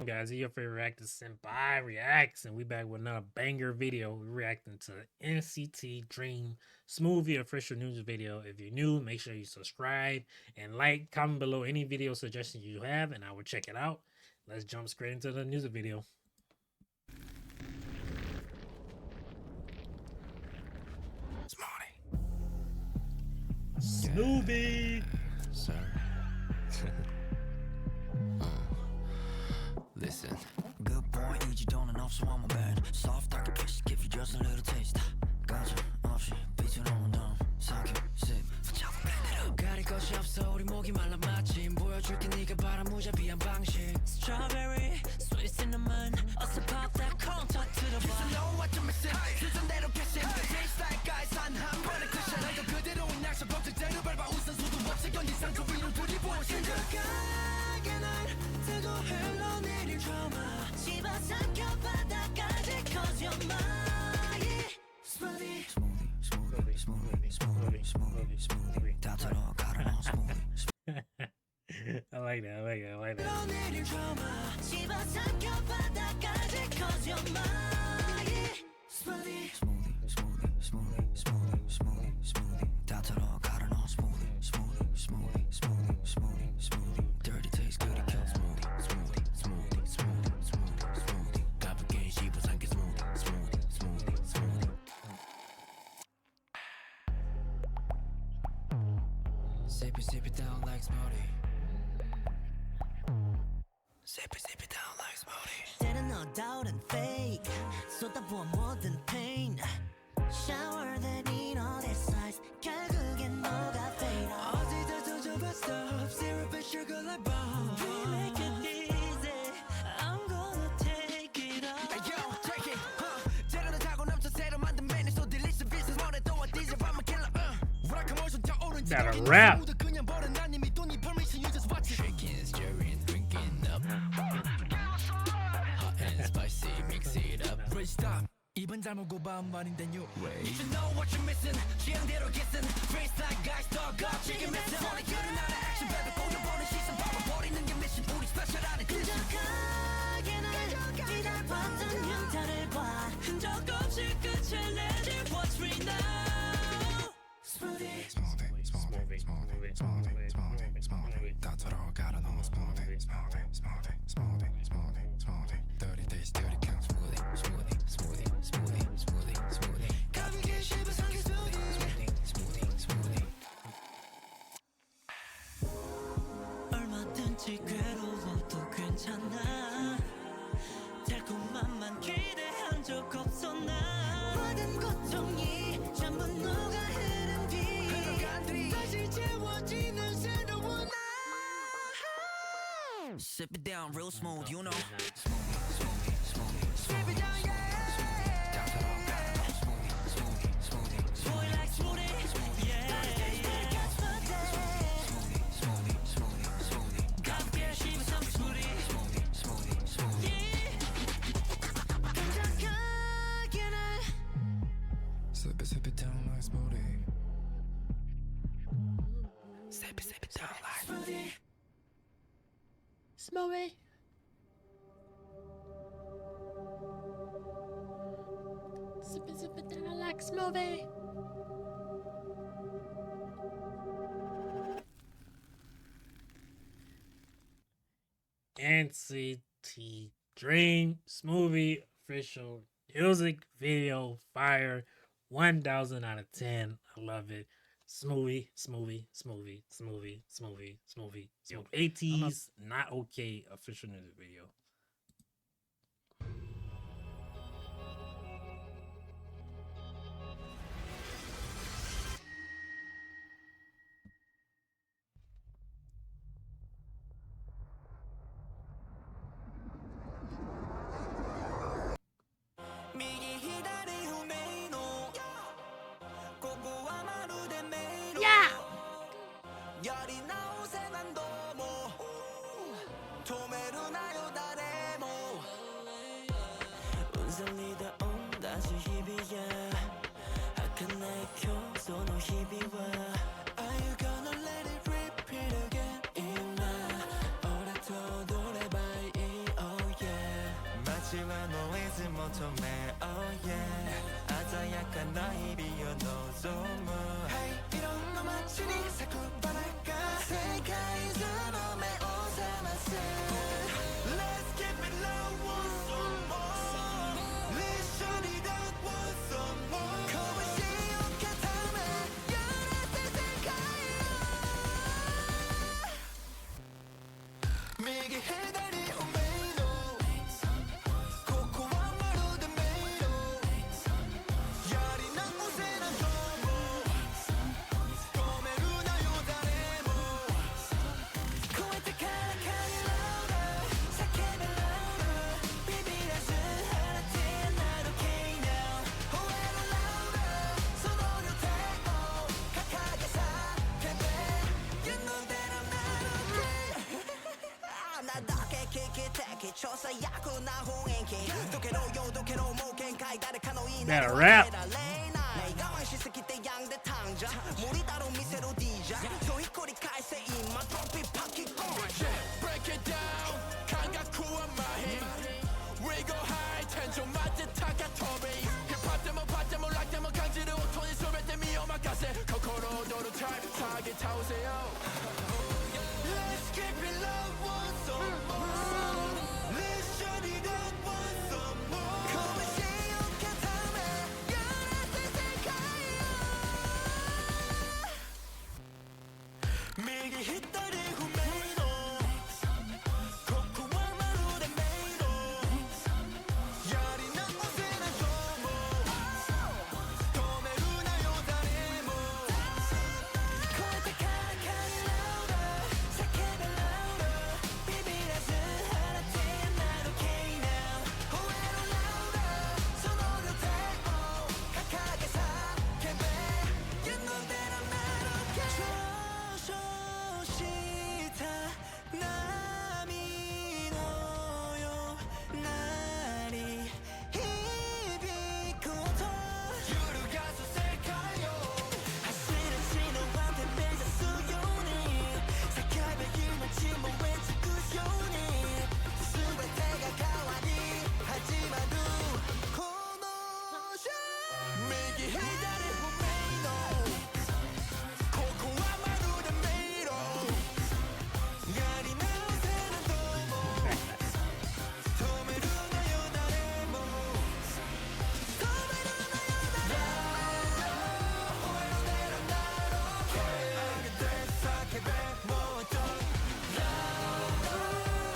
Guys, your favorite reactor Senpai Reacts, and we back with another banger video. We're reacting to the NCT Dream Smoothie official news video. If you're new, make sure you subscribe and like, comment below any video suggestions you have, and I will check it out. Let's jump straight into the news video. Smoothie! Sir. Listen. Good boy, easy don't enough, so I'm a bad. Soft, I can kiss, give you just a little taste. 가져 없이 비틀어온 다음 삼켜, sip, 붙잡아 blend it up. 가릴 것이 없어, 우리 목이 말라 마침 보여줄게 네가 바란 무자비한 방식. Strawberry, sweet cinnamon, 어서 pop that cone, talk to the bar. You know what you're missing, 수준대로 캐신. Taste like guys, 한 번에 cushion. 날도 그대로인 날씨 법칙대로 밟아 웃은 수도 없이 견디 상처 위로 두리보고 심각하게 날 뜨고 흘러내릴 trauma. 집어삼켜 바닥까지 cause you're mine. Smoothie, smoothie, smoothie, smoothie, smoothie, smoothie. 다 들어 갈아 넣어 smoothie. I like that, I like that, I like that. 흘러내릴 trauma. 집어삼켜 바닥까지 cause you're mine. Smoothie, smoothie, smoothie, smoothie, smoothie, smoothie, smoothie. 다 들어 갈아 넣어 smoothie, smoothie, smoothie, smoothie, smoothie, smoothie. Dirty taste, good it kills smoothie, smoothie, smoothie, smoothie, smoothie, smoothie. 가볍게 씹어삼켜 smoothie, smoothie, smoothie, smoothie. Sip it down like smoothie. Sip it down like smoothie. 때는 no doubt and fake. 쏟아부어 뭐든 pain. Shower then in all this size. 결국엔 너가 fade out. 어디다 던져봐 stop. Syrup and sugar like bomb. We make it easy. I'm gonna take it all. Hey yo, take it. 재료는 타고 넘쳐 새로 만든 메뉴 so delicious. 비슷 뭐래 또 어디서 I'm a killer. Got a rap. Shaking, stirring, drinking up. Hot and spicy, mix it up. Bridge stop. 입은 잘 먹고 반반인데 you Wait. You should know what you're missing. 취향대로 kissing. Face like guys talk up. 지금 missing. 손에 그는 나의 action baby. 꼬여보는 시선 봐버리는 게 mission. 우리 special 안에 끈적하게 날 기다렸던 형태를 봐. 흔적 없이 끝을 내줄 what's real now. Smoothie. Smoothie, smoothie, smoothie, smoothie, smoothie, smoothie. 다 들어 갈아 넣어 smoothie, smoothie, smoothie, smoothie, smoothie, smoothie. Dirty taste, dirty count smoothie, smoothie, smoothie, smoothie, smoothie, smoothie. 가볍게 씹어삼켜 smoothie. Smoothie, smoothie. 얼마든지 괴로워도 괜찮아. 달콤함만 기대한 적 없어 나. 모든 고통이 전부 녹아 흐른 뒤 다시 채워지는 새로운 나. Sip it down real smooth, you know. Smoothie, smoothie, smoothie, sip it down, yeah. 다 들어 갈아 넣어 smoothie, smoothie, smoothie, smoothie like smoothie, yeah, yeah. Smoothie, smoothie, smoothie, smoothie. 가볍게 씹어서 smoothie, smoothie, smoothie, smoothie. 끈적하게 날 Sip it down like smoothie. Sip it down like smoothie. Smoothie. Sip it down like smoothie. NCT Dream Smoothie official music video fire 1000 out of 10. I love it. Smoothie, smoothie, smoothie, smoothie, smoothie, smoothie. Yo, AT's not okay official music video. Yeah! 열이 나온 생한도 뭐 도매로 나요 달에 はもういつも止め Oh yeah 鮮やかな日々を望む Hey 色の街に咲くバラが世界中の目を覚ます Let's keep it low once more 一緒にだ once more 拳を固め揺れて世界を右左を迷路ここはまるで迷路やり直せなどうも止めるなよ誰も超えてからかにラウダ叫べラウダビビらず放てなる K now 吠えろラウダその予定を掲げ叫べ You know that I'm not okay あなだけ危機的超最悪な雰囲気どけろよどけろもう限界誰かのいいな Better rap. 我慢しすぎて病んでたんじゃ無理だろ見せろ DJ そうひっくり返せ今ドロップパキコン Break it down 感覚は麻痺 We go high 天井まで高飛び Hip hop でもパッでも楽でも感じる音に全て身を任せ心躍るタイプ下げ倒せよ Let's keep it low once more 一緒にだ once more 拳を固め揺れて世界を右左不明のここはまるで迷路やり直せなどうも止めるなよ誰も超えてからかにラウダ叫べラウダビビらず放てなる K now 吠えろラウダその予定を掲げ叫べ You know that I'm not okay 上昇した波のようなり響く音揺るがす世界を走る血のワンで目指すように叫べ命燃え尽くすように全てが変わり始まるこのショー右左不明のここはまるで迷路やり直せなどうも止めるなよ誰も止めるなよ誰も吠えろねらなろ声上げて叫べもう一度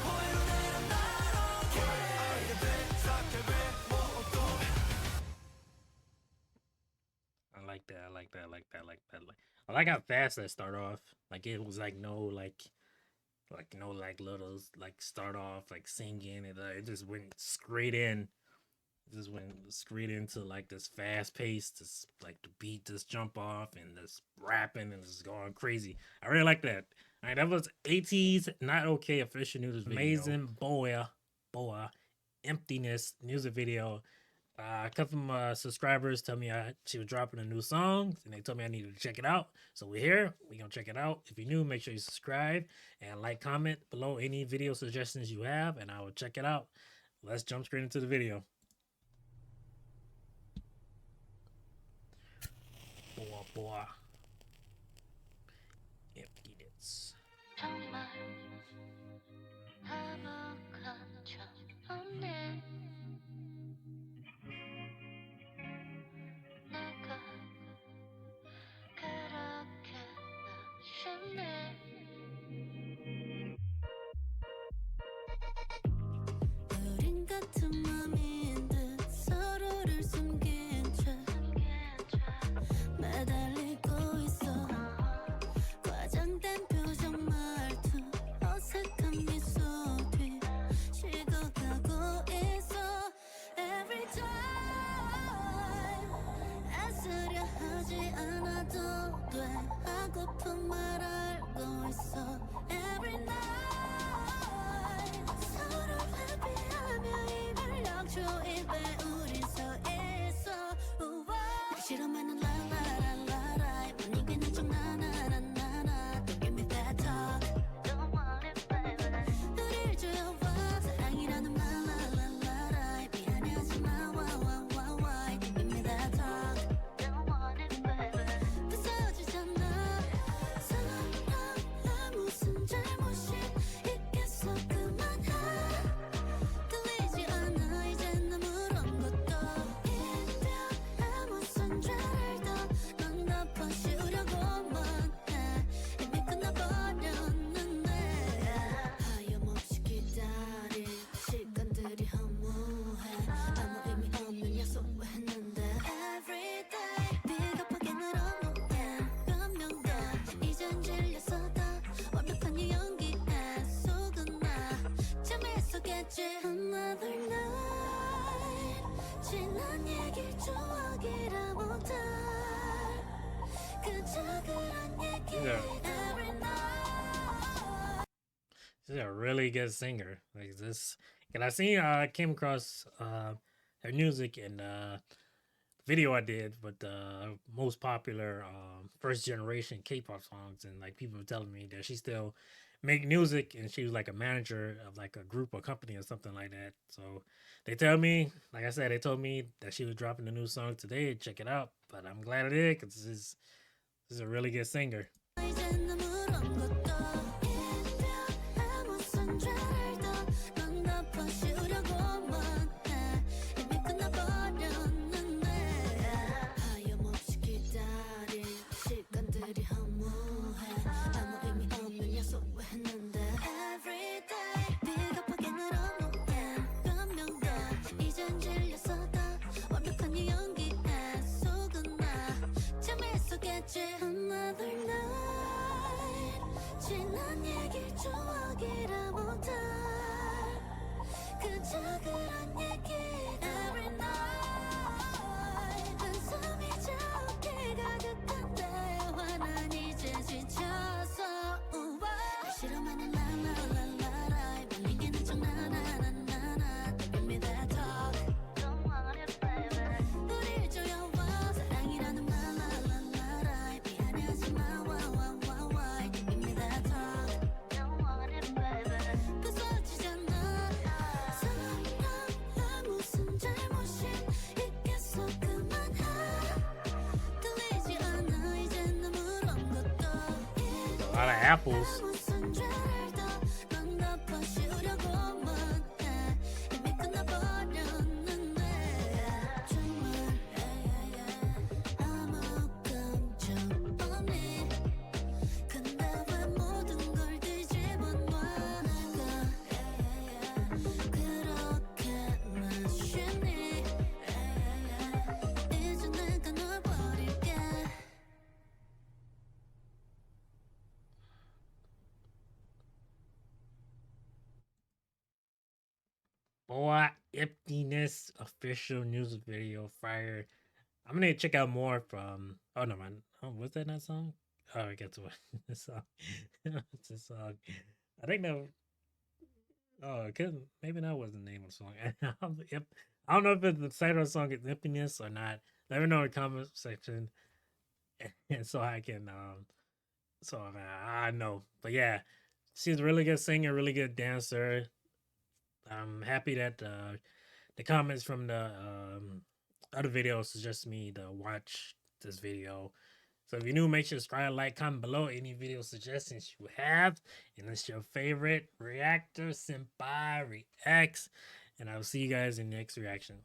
吠えろねらなろ声上げて叫べもう一度 I like that. I like that. I like that. I like that. I like how fast that start off. Like it was like no no little like start off like singing and it just went straight in. Just went straight into like this fast pace, this like the beat just jump off and this rapping and just going crazy. I really like that. All right, that was AT's Not Okay official news video. Amazing Boa Emptiness music video. A couple of my subscribers tell me she was dropping a new song and they told me I needed to check it out. So we're here. We're going to check it out. If you're new, make sure you subscribe and like, comment below any video suggestions you have and I will check it out. Let's jump straight into the video. Boa Emptiness. 정말 행복한 적 없네 내가 그렇게 쉽네 우린 같은 맘인 듯 서로를 숨긴 채 매달리고 있어 과장된 표정 말투 어색한 미소 뒤 식어가고 있어 Every time 애쓰려 하지 않아도 돼 하고픈 말 알고 있어 Every night 서로 회피하며 이별 역주입에 우린 서 있어 싫으면은 라라라라라 못 이기는 척 나나나나나 Don't give me that talk Don't want it baby 우릴 조여봐 사랑이라는 말 라라라라 Another night 지난 얘기 추억이라 못할 그저 그런 얘기 Yeah. every night. She's a really good singer. Like this, and I seen came across her music in video I did with the most popular first generation K-pop songs, and like people were telling me that she still make music, and she was like a manager of like a group or company or something like that. So they tell me, like I said, they told me that she was dropping a new song today. Check it out, but I'm glad I did because this is a really good singer. 이젠 아무런 것도 이별 무슨 죄를 더넌 덮어씌우려고만 해 이미 끝나버렸는데 하염없이 기다린 시간들이 허무해 아무 의미 없는 약속을 했는데 Everyday 비겁하게 날 업무해 변명 더 이젠 질려서 다 완벽한 이 연기에 속았나 재미있었겠지 Another night 지난 얘기 추억이라 못할 그저 그런 얘기 Every night 한숨이 저렇게 가득한데 화난 이제 지쳐서 날 싫어하는 라라라라라 밀린 게는 척 나나나나나 Give me that talk Don't want it baby 우릴 조여와 사랑이라는 말 라라라라 미안해하지마 와와와와 Give me that talk Don't want it baby 부서지잖아 사랑이란 무슨 잘못이 있겠어 그만해 들리지 않아 이젠 아무런 것도 A lot of apples. 무슨 죄를 더넌 덮어씌우려고만 해 이미 끝나버렸는데 정말 아무 감정 없니 근데 왜 모든 걸 뒤집어놔 내가 그렇게만 쉽니 이제 내가 널 버릴게 Boy, Emptiness official music video fire. I'm gonna check out more from. Oh no, man. Oh, was that that song? Oh, I get to it. This song. It's a song. I think that. Oh, it could maybe that was the name of the song. Yep. I don't know if it's the title of the song is Emptiness or not. Let me know in the comment section, and so I can I know. But yeah, she's a really good singer, really good dancer. I'm happy that the comments from the other videos suggest me to watch this video. So if you're new, make sure to subscribe, like, comment below any video suggestions you have. And it's your favorite reactor, Senpai Reacts. And I'll see you guys in the next reaction.